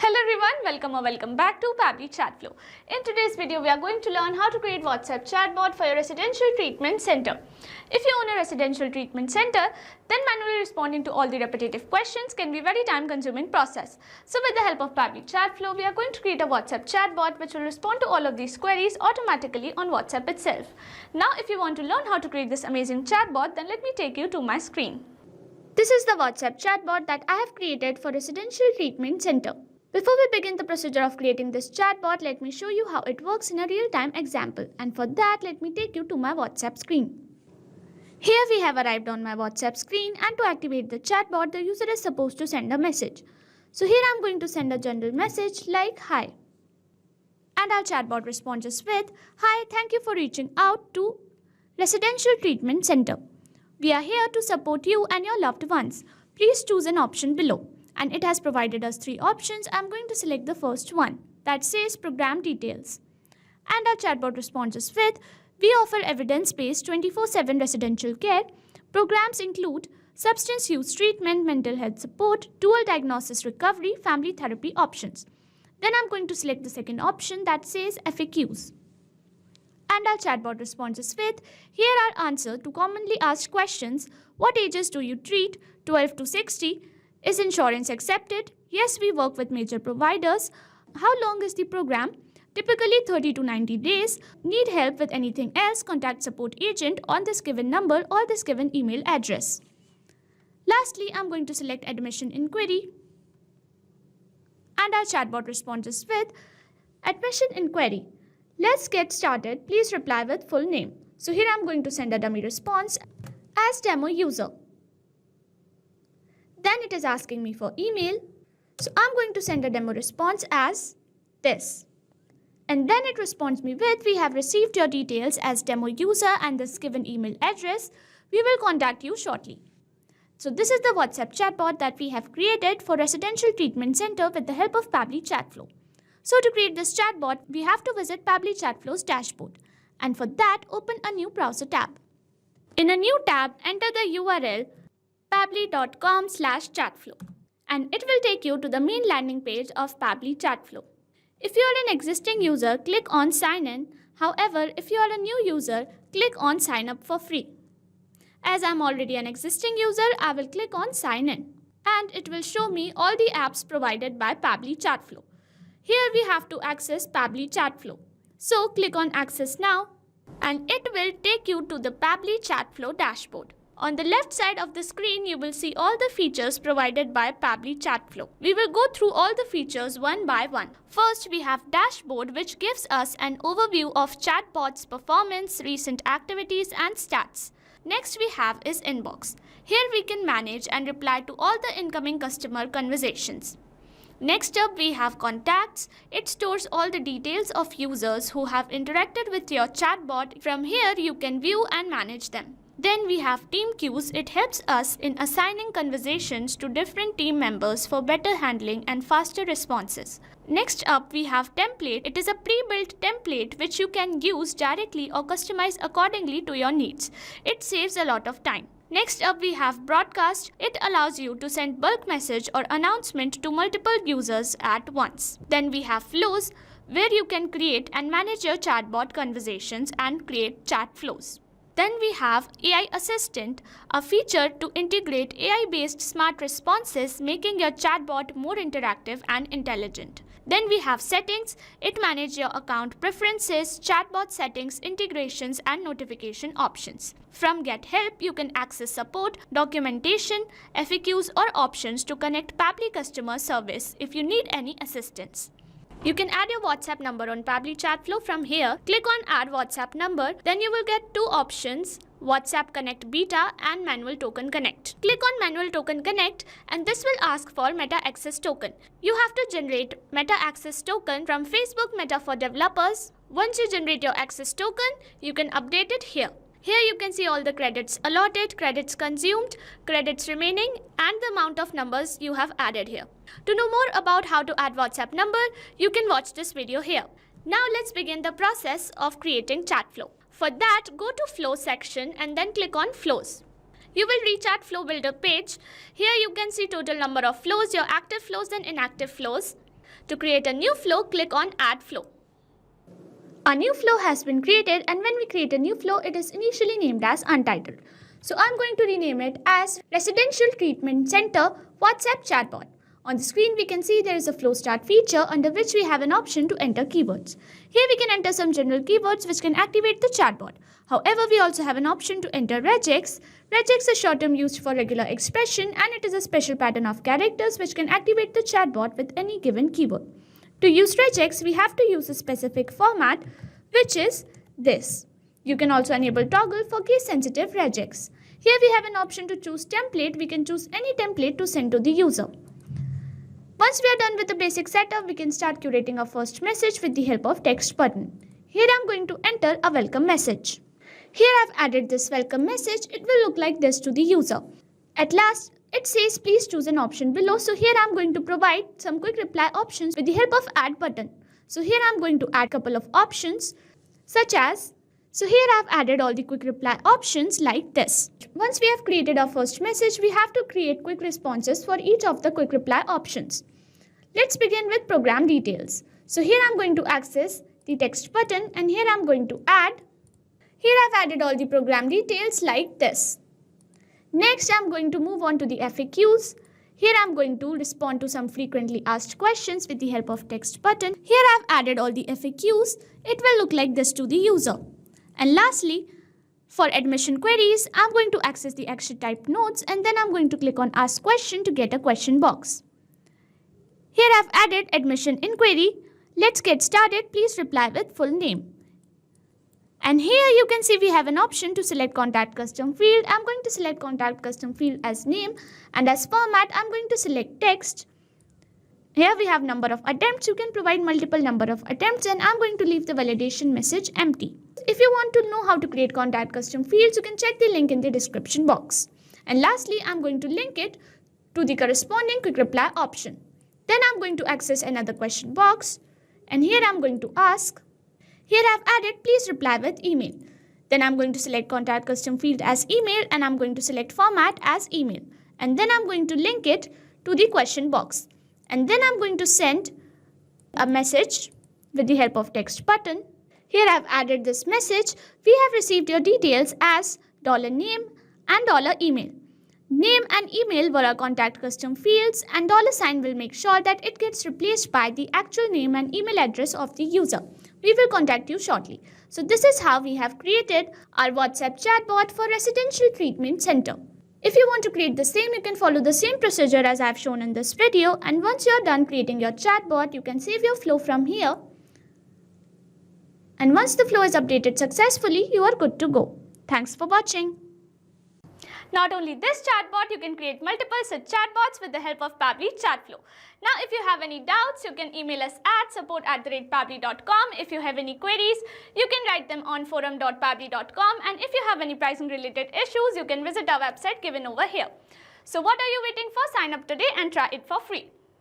Hello everyone, welcome back to Pabbly Chatflow. In today's video, we are going to learn how to create WhatsApp chatbot for your residential treatment center. If you own a residential treatment center, then manually responding to all the repetitive questions can be a very time-consuming process. So with the help of Pabbly Chatflow, we are going to create a WhatsApp chatbot which will respond to all of these queries automatically on WhatsApp itself. Now, if you want to learn how to create this amazing chatbot, then let me take you to my screen. This is the WhatsApp chatbot that I have created for residential treatment center. Before we begin the procedure of creating this chatbot, let me show you how it works in a real-time example. And for that, let me take you to my WhatsApp screen. Here we have arrived on my WhatsApp screen, and to activate the chatbot, the user is supposed to send a message. So here I'm going to send a general message like hi. And our chatbot responds us with, "Hi, thank you for reaching out to Residential Treatment Center. We are here to support you and your loved ones. Please choose an option below." And it has provided us 3 options. I'm going to select the first one that says program details. And our chatbot responds us with, "We offer evidence-based 24/7 residential care. Programs include substance use treatment, mental health support, dual diagnosis recovery, family therapy options." Then I'm going to select the second option that says FAQs. And our chatbot responds us with, "Here are answers to commonly asked questions. What ages do you treat? 12 to 60. Is insurance accepted? Yes, we work with major providers. How long is the program? Typically 30 to 90 days. Need help with anything else? Contact support agent on this given number or this given email address." Lastly, I'm going to select admission inquiry. And our chatbot responds us with, "Admission inquiry. Let's get started. Please reply with full name." So here I'm going to send a dummy response as demo user. Then it is asking me for email. So I'm going to send a demo response as this. And then it responds me with, "We have received your details as demo user and this given email address. We will contact you shortly." So this is the WhatsApp chatbot that we have created for Residential Treatment Center with the help of Pabbly Chatflow. So to create this chatbot, we have to visit Pabbly Chatflow's dashboard. And for that, open a new browser tab. In a new tab, enter the URL pabbly.com/chatflow. And it will take you to the main landing page of Pabbly Chatflow. If you are an existing user, click on Sign In. However, if you are a new user, click on Sign Up for free. As I'm already an existing user, I will click on Sign In. And it will show me all the apps provided by Pabbly Chatflow. Here we have to access Pabbly Chatflow. So click on Access Now. And it will take you to the Pabbly Chatflow dashboard. On the left side of the screen, you will see all the features provided by Pabbly Chatflow. We will go through all the features one by one. First, we have Dashboard, which gives us an overview of chatbot's performance, recent activities, and stats. Next, we have is Inbox. Here we can manage and reply to all the incoming customer conversations. Next up, we have Contacts. It stores all the details of users who have interacted with your chatbot. From here, you can view and manage them. Then we have Team Queues. It helps us in assigning conversations to different team members for better handling and faster responses. Next up, we have Template. It is a pre-built template which you can use directly or customize accordingly to your needs. It saves a lot of time. Next up, we have Broadcast. It allows you to send bulk message or announcement to multiple users at once. Then we have Flows, where you can create and manage your chatbot conversations and create chat flows. Then we have AI Assistant, a feature to integrate AI-based smart responses, making your chatbot more interactive and intelligent. Then we have Settings. It manages your account preferences, chatbot settings, integrations, and notification options. From Get Help, you can access support, documentation, FAQs, or options to connect Pabbly customer service if you need any assistance. You can add your WhatsApp number on Pabbly Chatflow from here. Click on Add WhatsApp Number. Then you will get 2 options, WhatsApp Connect Beta and Manual Token Connect. Click on Manual Token Connect and this will ask for Meta Access Token. You have to generate Meta Access Token from Facebook Meta for Developers. Once you generate your access token, you can update it here. Here you can see all the credits allotted, credits consumed, credits remaining, and the amount of numbers you have added here. To know more about how to add WhatsApp number, you can watch this video here. Now let's begin the process of creating Chatflow. For that, go to Flow section and then click on Flows. You will reach at Flow Builder page. Here you can see total number of flows, your active flows and inactive flows. To create a new flow, click on Add Flow. A new flow has been created, and when we create a new flow, it is initially named as Untitled. So I'm going to rename it as Residential Treatment Center WhatsApp Chatbot. On the screen, we can see there is a flow start feature under which we have an option to enter keywords. Here we can enter some general keywords which can activate the chatbot. However, we also have an option to enter regex. Regex is short term used for regular expression, and it is a special pattern of characters which can activate the chatbot with any given keyword. To use regex, we have to use a specific format, which is this. You can also enable toggle for case-sensitive regex. Here we have an option to choose template. We can choose any template to send to the user. Once we are done with the basic setup, we can start curating our first message with the help of text button. Here I am going to enter a welcome message. Here I have added this welcome message. It will look like this to the user. At last, it says please choose an option below. So here I am going to provide some quick reply options with the help of add button. So here I am going to add a couple of options such as, so here I have added all the quick reply options like this. Once we have created our first message, we have to create quick responses for each of the quick reply options. Let's begin with program details. So here I am going to access the text button, and here I am going to add. Here I have added all the program details like this. Next, I am going to move on to the FAQs. Here I am going to respond to some frequently asked questions with the help of text button. Here I have added all the FAQs. It will look like this to the user. And lastly, for admission queries, I am going to access the action type nodes, and then I am going to click on ask question to get a question box. Here I have added admission inquiry. Let's get started. Please reply with full name. And here you can see we have an option to select contact custom field. I'm going to select contact custom field as name, and as format I'm going to select text. Here we have number of attempts. You can provide multiple number of attempts, and I'm going to leave the validation message empty. If you want to know how to create contact custom fields, you can check the link in the description box. And lastly, I'm going to link it to the corresponding quick reply option. Then I'm going to access another question box, and here I'm going to ask. Here I've added please reply with email. Then I'm going to select contact custom field as email, and I'm going to select format as email. And then I'm going to link it to the question box. And then I'm going to send a message with the help of text button. Here I've added this message. We have received your details as $name and $email. Name and email were our contact custom fields, and $sign will make sure that it gets replaced by the actual name and email address of the user. We will contact you shortly. So this is how we have created our WhatsApp chatbot for Residential Treatment Center. If you want to create the same, you can follow the same procedure as I have shown in this video, and once you are done creating your chatbot, you can save your flow from here. And once the flow is updated successfully, you are good to go. Thanks for watching. Not only this chatbot, you can create multiple such chatbots with the help of Pabbly Chatflow. Now, if you have any doubts, you can email us at support@pabbly.com. If you have any queries, you can write them on forum.pabbly.com. And if you have any pricing related issues, you can visit our website given over here. So what are you waiting for? Sign up today and try it for free.